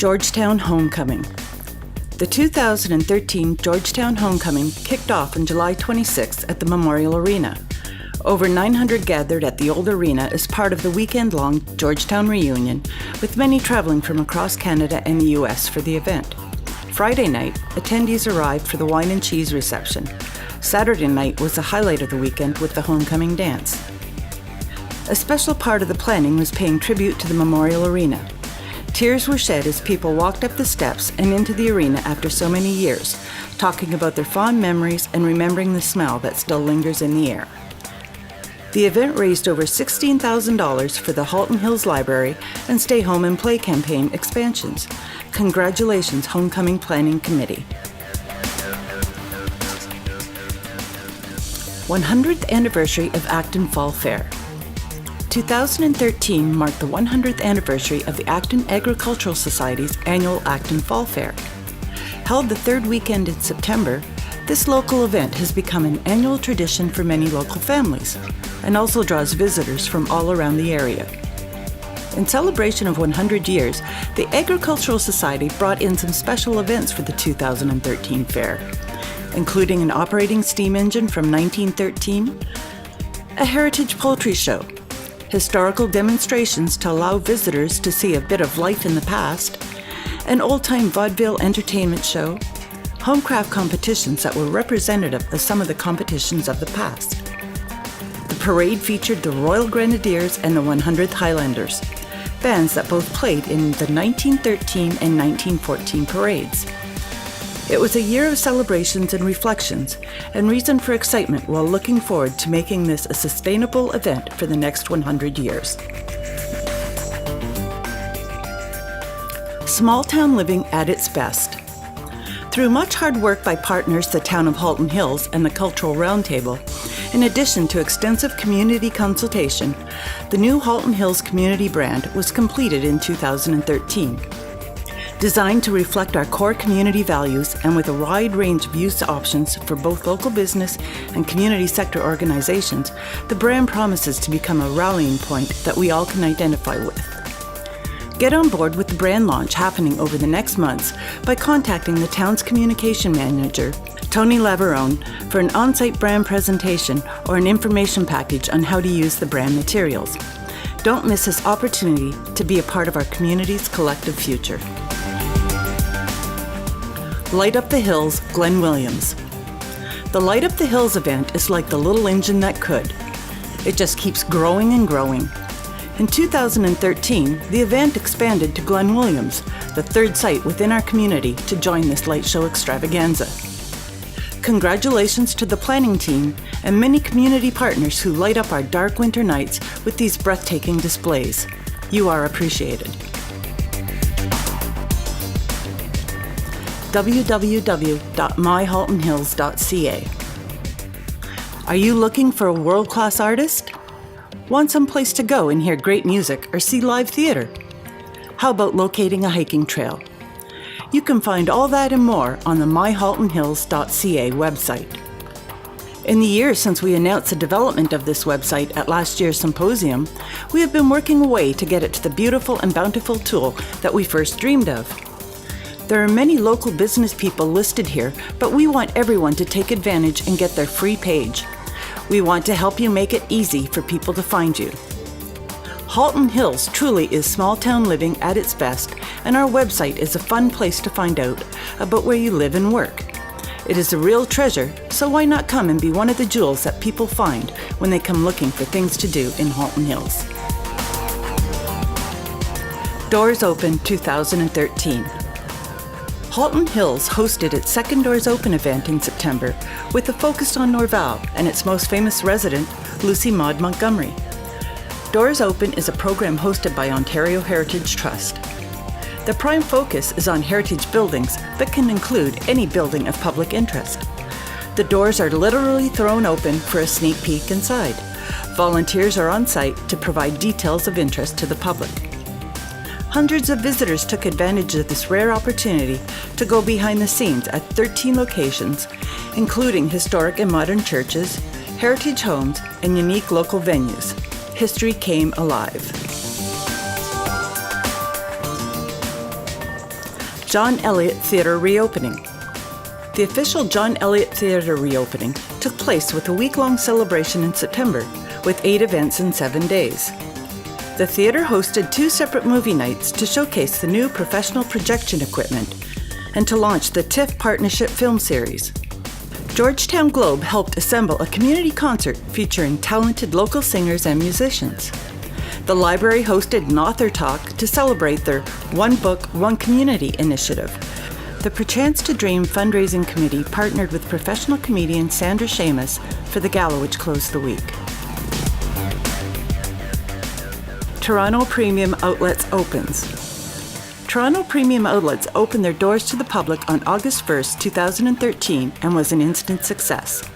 Georgetown Homecoming. The 2013 Georgetown Homecoming kicked off on July 26 at the Memorial Arena. Over 900 gathered at the old arena as part of the weekend-long Georgetown reunion, with many traveling from across Canada and the US for the event. Friday night, attendees arrived for the wine and cheese reception. Saturday night was the highlight of the weekend with the homecoming dance. A special part of the planning was paying tribute to the Memorial Arena. Tears were shed as people walked up the steps and into the arena after so many years, talking about their fond memories and remembering the smell that still lingers in the air. The event raised over $16,000 for the Halton Hills Library and Stay Home and Play campaign expansions. Congratulations, Homecoming Planning Committee. 100th Anniversary of Acton Fall Fair. 2013 marked the 100th anniversary of the Acton Agricultural Society's annual Acton Fall Fair. Held the third weekend in September, this local event has become an annual tradition for many local families and also draws visitors from all around the area. In celebration of 100 years, the Agricultural Society brought in some special events for the 2013 fair, including an operating steam engine from 1913, a heritage poultry show, historical demonstrations to allow visitors to see a bit of life in the past, an old-time vaudeville entertainment show, homecraft competitions that were representative of some of the competitions of the past. The parade featured the Royal Grenadiers and the 100th Highlanders, bands that both played in the 1913 and 1914 parades. It was a year of celebrations and reflections, and reason for excitement while looking forward to making this a sustainable event for the next 100 years. Small town living at its best. Through much hard work by partners the Town of Halton Hills and the Cultural Roundtable, in addition to extensive community consultation, the new Halton Hills community brand was completed in 2013. Designed to reflect our core community values and with a wide range of use options for both local business and community sector organizations, the brand promises to become a rallying point that we all can identify with. Get on board with the brand launch happening over the next months by contacting the town's communication manager, Tony Laverone, for an on-site brand presentation or an information package on how to use the brand materials. Don't miss this opportunity to be a part of our community's collective future. Light Up the Hills, Glenn Williams. The Light Up the Hills event is like the little engine that could. It just keeps growing and growing. In 2013, the event expanded to Glenn Williams, the third site within our community to join this light show extravaganza. Congratulations to the planning team and many community partners who light up our dark winter nights with these breathtaking displays. You are appreciated. www.myhaltonhills.ca. Are you looking for a world-class artist? Want some place to go and hear great music or see live theater? How about locating a hiking trail? You can find all that and more on the myhaltonhills.ca website. In the years since we announced the development of this website at last year's symposium, we have been working away to get it to the beautiful and bountiful tool that we first dreamed of. There are many local business people listed here, but we want everyone to take advantage and get their free page. We want to help you make it easy for people to find you. Halton Hills truly is small town living at its best, and our website is a fun place to find out about where you live and work. It is a real treasure, so why not come and be one of the jewels that people find when they come looking for things to do in Halton Hills. Doors Open 2013. Halton Hills hosted its second Doors Open event in September with a focus on Norval and its most famous resident, Lucy Maud Montgomery. Doors Open is a program hosted by Ontario Heritage Trust. The prime focus is on heritage buildings, but can include any building of public interest. The doors are literally thrown open for a sneak peek inside. Volunteers are on site to provide details of interest to the public. Hundreds of visitors took advantage of this rare opportunity to go behind the scenes at 13 locations, including historic and modern churches, heritage homes, and unique local venues. History came alive. John Elliott Theatre reopening. The official John Elliott Theatre reopening took place with a week-long celebration in September, with 8 events in 7 days. The theatre hosted 2 separate movie nights to showcase the new professional projection equipment and to launch the TIFF Partnership film series. Georgetown Globe helped assemble a community concert featuring talented local singers and musicians. The library hosted an author talk to celebrate their One Book, One Community initiative. The Perchance to Dream fundraising committee partnered with professional comedian Sandra Seamus for the gala, which closed the week. Toronto Premium Outlets opens. Toronto Premium Outlets opened their doors to the public on August 1st, 2013 and was an instant success.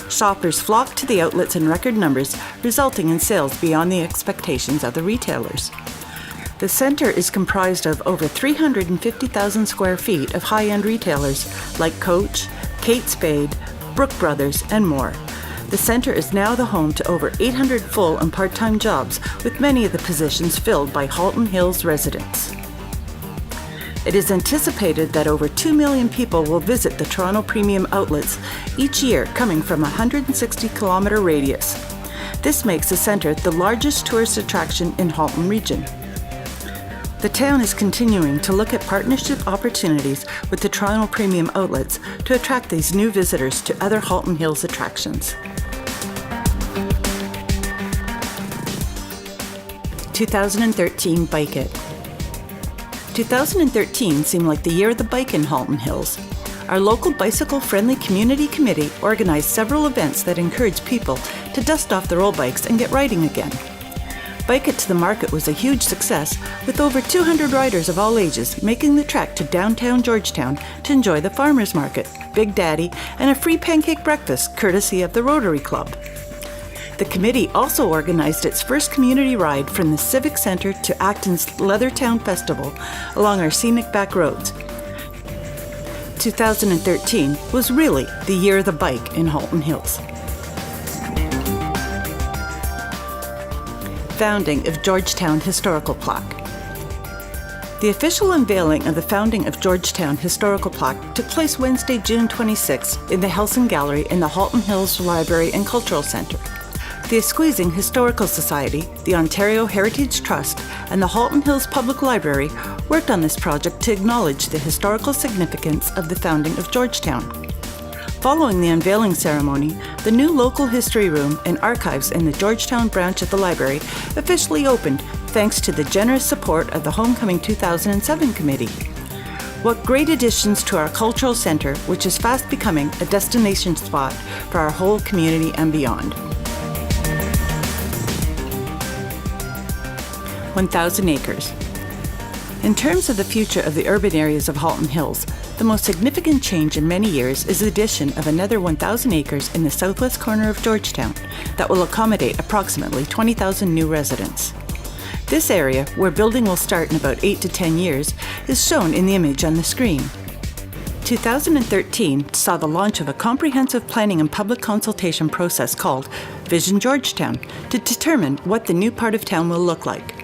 Shoppers flocked to the outlets in record numbers, resulting in sales beyond the expectations of the retailers. The centre is comprised of over 350,000 square feet of high-end retailers like Coach, Kate Spade, Brook Brothers, and more. The centre is now the home to over 800 full and part-time jobs, with many of the positions filled by Halton Hills residents. It is anticipated that over 2 million people will visit the Toronto Premium Outlets each year, coming from a 160-kilometre radius. This makes the centre the largest tourist attraction in Halton region. The town is continuing to look at partnership opportunities with the Toronto Premium Outlets to attract these new visitors to other Halton Hills attractions. 2013 Bike It. 2013 seemed like the year of the bike in Halton Hills. Our local bicycle-friendly community committee organized several events that encouraged people to dust off their old bikes and get riding again. Bike It to the Market was a huge success, with over 200 riders of all ages making the trek to downtown Georgetown to enjoy the farmers market, Big Daddy, and a free pancake breakfast courtesy of the Rotary Club. The committee also organized its first community ride from the Civic Centre to Acton's Leathertown Festival along our scenic back roads. 2013 was really the year of the bike in Halton Hills. Founding of Georgetown Historical Plaque. The official unveiling of the founding of Georgetown Historical Plaque took place Wednesday, June 26th in the Helson Gallery in the Halton Hills Library and Cultural Centre. The Esqueezing Historical Society, the Ontario Heritage Trust, and the Halton Hills Public Library worked on this project to acknowledge the historical significance of the founding of Georgetown. Following the unveiling ceremony, the new local history room and archives in the Georgetown branch of the library officially opened thanks to the generous support of the Homecoming 2007 committee. What great additions to our cultural centre, which is fast becoming a destination spot for our whole community and beyond. 1,000 acres. In terms of the future of the urban areas of Halton Hills, the most significant change in many years is the addition of another 1,000 acres in the southwest corner of Georgetown that will accommodate approximately 20,000 new residents. This area, where building will start in about 8 to 10 years, is shown in the image on the screen. 2013 saw the launch of a comprehensive planning and public consultation process called Vision Georgetown to determine what the new part of town will look like.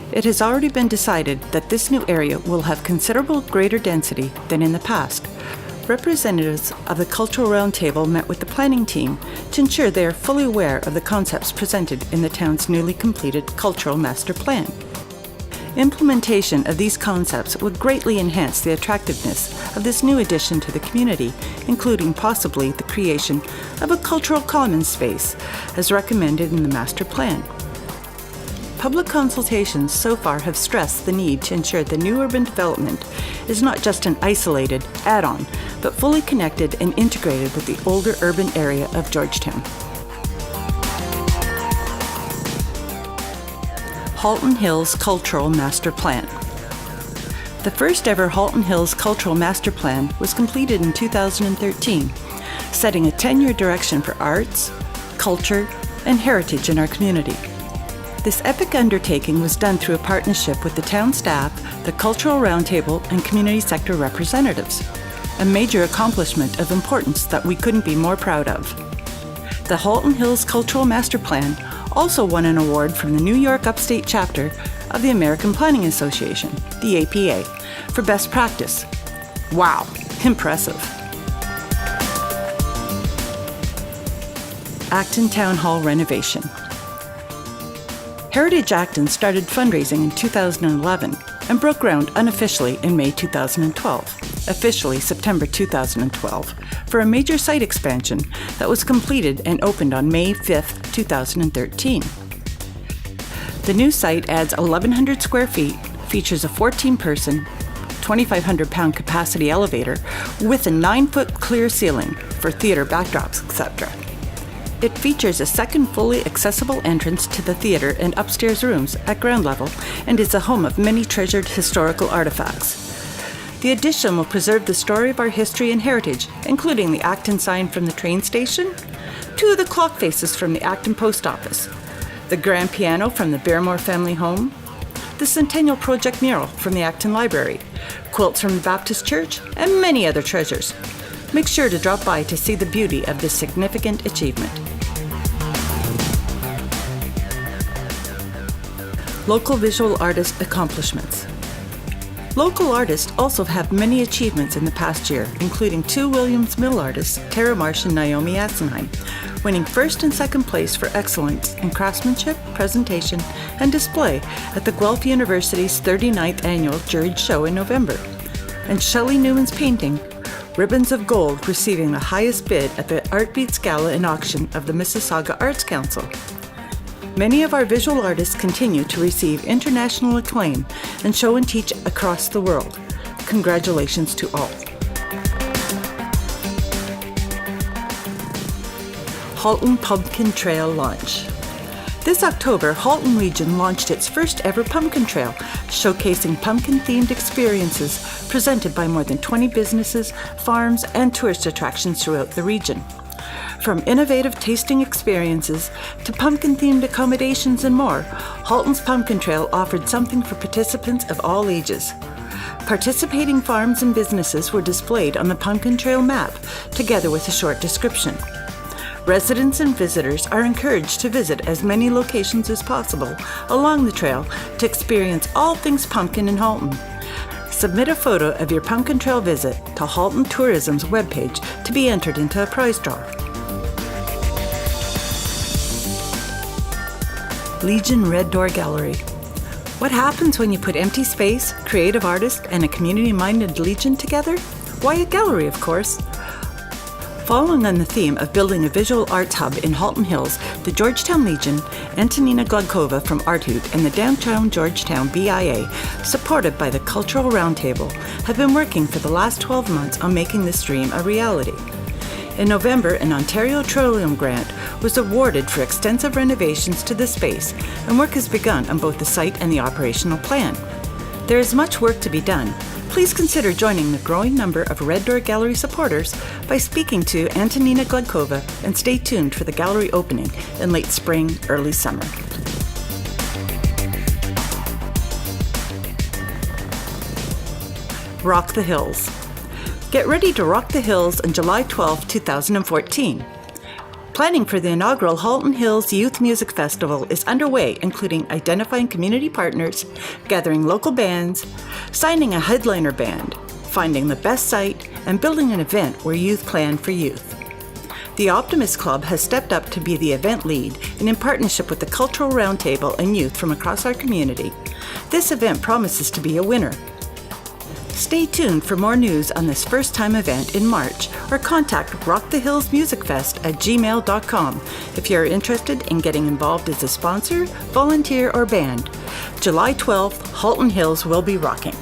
It has already been decided that this new area will have considerable greater density than in the past. Representatives of the Cultural Roundtable met with the planning team to ensure they are fully aware of the concepts presented in the town's newly completed Cultural Master Plan. Implementation of these concepts would greatly enhance the attractiveness of this new addition to the community, including possibly the creation of a cultural commons space, as recommended in the Master Plan. Public consultations so far have stressed the need to ensure the new urban development is not just an isolated add-on, but fully connected and integrated with the older urban area of Georgetown. Halton Hills Cultural Master Plan. The first ever Halton Hills Cultural Master Plan was completed in 2013, setting a 10-year direction for arts, culture, and heritage in our community. This epic undertaking was done through a partnership with the town staff, the Cultural Roundtable, and community sector representatives, a major accomplishment of importance that we couldn't be more proud of. The Halton Hills Cultural Master Plan also won an award from the New York Upstate Chapter of the American Planning Association, the APA, for best practice. Wow, impressive. Acton Town Hall renovation. Heritage Acton started fundraising in 2011 and broke ground unofficially in May 2012, officially September 2012, for a major site expansion that was completed and opened on May 5, 2013. The new site adds 1,100 square feet, features a 14-person, 2,500-pound capacity elevator with a 9-foot clear ceiling for theater backdrops, etc. It features a second fully accessible entrance to the theater and upstairs rooms at ground level and is a home of many treasured historical artifacts. The addition will preserve the story of our history and heritage, including the Acton sign from the train station, 2 of the clock faces from the Acton post office, the grand piano from the Barrymore family home, the Centennial Project mural from the Acton Library, quilts from the Baptist Church, and many other treasures. Make sure to drop by to see the beauty of this significant achievement. Local visual artist accomplishments. Local artists also have many achievements in the past year, including 2 Williams Mill artists, Tara Marsh and Naomi Assenheim, winning first and second place for excellence in craftsmanship, presentation, and display at the Guelph University's 39th annual juried show in November, and Shelley Newman's painting, Ribbons of Gold, receiving the highest bid at the Art Beats Gala and Auction of the Mississauga Arts Council. Many of our visual artists continue to receive international acclaim and show and teach across the world. Congratulations to all. Halton Pumpkin Trail launch. This October, Halton Region launched its first ever pumpkin trail, showcasing pumpkin-themed experiences presented by more than 20 businesses, farms, and tourist attractions throughout the region. From innovative tasting experiences to pumpkin-themed accommodations and more, Halton's Pumpkin Trail offered something for participants of all ages. Participating farms and businesses were displayed on the Pumpkin Trail map, together with a short description. Residents and visitors are encouraged to visit as many locations as possible along the trail to experience all things pumpkin in Halton. Submit a photo of your Pumpkin Trail visit to Halton Tourism's webpage to be entered into a prize draw. Legion Red Door Gallery. What happens when you put empty space, creative artists, and a community-minded Legion together? Why, a gallery, of course. Following on the theme of building a visual arts hub in Halton Hills, the Georgetown Legion, Antonina Gladkova from Arthoot, and the Downtown Georgetown BIA, supported by the Cultural Roundtable, have been working for the last 12 months on making this dream a reality. In November, an Ontario Petroleum grant was awarded for extensive renovations to the space, and work has begun on both the site and the operational plan. There is much work to be done. Please consider joining the growing number of Red Door Gallery supporters by speaking to Antonina Gladkova, and stay tuned for the gallery opening in late spring, early summer. Rock the Hills. Get ready to rock the hills on July 12, 2014. Planning for the inaugural Halton Hills Youth Music Festival is underway, including identifying community partners, gathering local bands, signing a headliner band, finding the best site, and building an event where youth plan for youth. The Optimist Club has stepped up to be the event lead, and in partnership with the Cultural Roundtable and youth from across our community, this event promises to be a winner. Stay tuned for more news on this first-time event in March, or contact Rock the Hills Music Fest at gmail.com if you're interested in getting involved as a sponsor, volunteer, or band. July 12th, Halton Hills will be rocking.